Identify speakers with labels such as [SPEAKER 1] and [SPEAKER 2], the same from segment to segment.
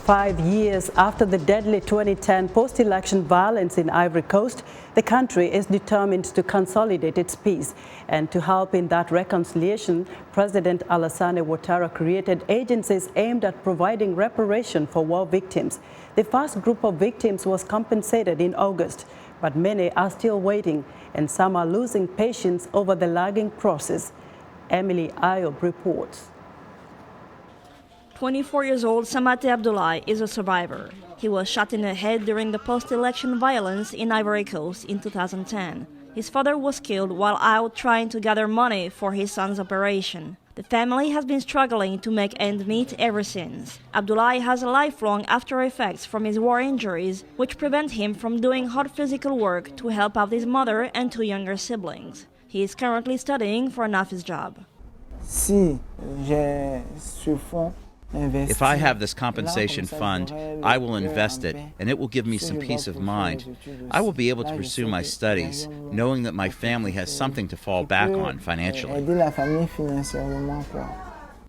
[SPEAKER 1] 5 years after the deadly 2010 post-election violence in Ivory Coast, the country is determined to consolidate its peace. And to help in that reconciliation, President Alassane Ouattara created agencies aimed at providing reparation for war victims. The first group of victims was compensated in August, but many are still waiting, and some are losing patience over the lagging process. Emilie Iob reports.
[SPEAKER 2] 24 years old Samate Abdoulaye is a survivor. He was shot in the head during the post-election violence in Ivory Coast in 2010. His father was killed while out trying to gather money for his son's operation. The family has been struggling to make ends meet ever since. Abdoulaye has lifelong after effects from his war injuries, which prevent him from doing hard physical work to help out his mother and two younger siblings. He is currently studying for an office job.
[SPEAKER 3] If I have this compensation fund, I will invest it, and it will give me some peace of mind. I will be able to pursue my studies, knowing that my family has something to fall back on financially.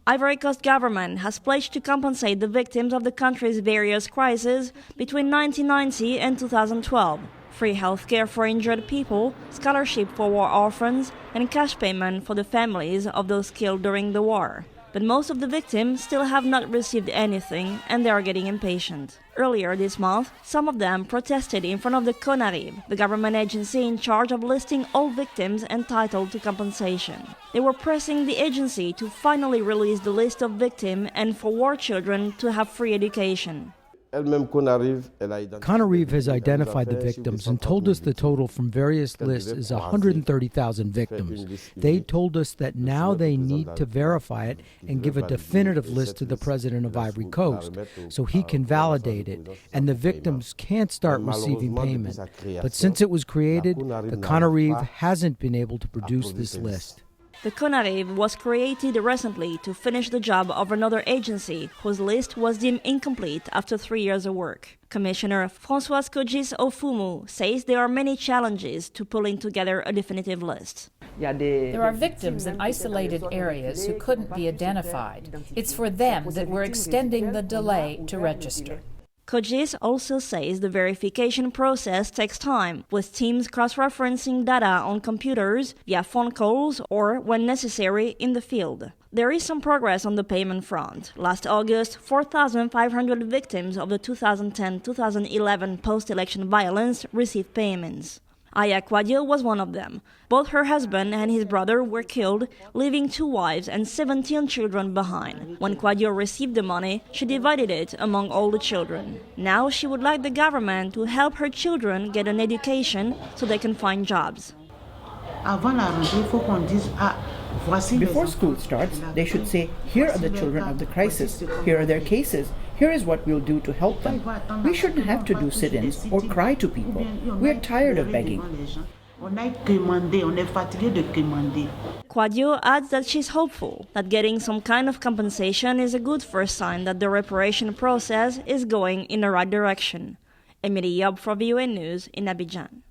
[SPEAKER 2] Ivory Coast government has pledged to compensate the victims of the country's various crises between 1990 and 2012. Free health care for injured people, scholarship for war orphans, and cash payment for the families of those killed during the war. But most of the victims still have not received anything, and they are getting impatient. Earlier this month, some of them protested in front of the CONARIB, the government agency in charge of listing all victims entitled to compensation. They were pressing the agency to finally release the list of victims and for war children to have free education.
[SPEAKER 4] CONARIB has identified the victims and told us the total from various lists is 130,000 victims. They told us that now they need to verify it and give a definitive list to the president of Ivory Coast so he can validate it, and the victims can't start receiving payment. But since it was created, the CONARIB hasn't been able to produce this list.
[SPEAKER 2] The CONARIB was created recently to finish the job of another agency whose list was deemed incomplete after 3 years of work. Commissioner Françoise Kogis-Ofumu says there are many challenges to pulling together a definitive list.
[SPEAKER 5] There are victims in isolated areas who couldn't be identified. It's for them that we're extending the delay to register.
[SPEAKER 2] Kogis also says the verification process takes time, with teams cross-referencing data on computers, via phone calls, or, when necessary, in the field. There is some progress on the payment front. Last August, 4,500 victims of the 2010-2011 post-election violence received payments. Aya Quadio was one of them. Both her husband and his brother were killed, leaving 2 wives and 17 children behind. When Quadio received the money, she divided it among all the children. Now she would like the government to help her children get an education so they can find jobs.
[SPEAKER 6] Before school starts, they should say, here are the children of the crisis, here are their cases, here is what we'll do to help them. We shouldn't have to do sit-ins or cry to people. We're tired of begging.
[SPEAKER 2] Quadio adds that she's hopeful that getting some kind of compensation is a good first sign that the reparation process is going in the right direction. Emilie Iob for VOA News in Abidjan.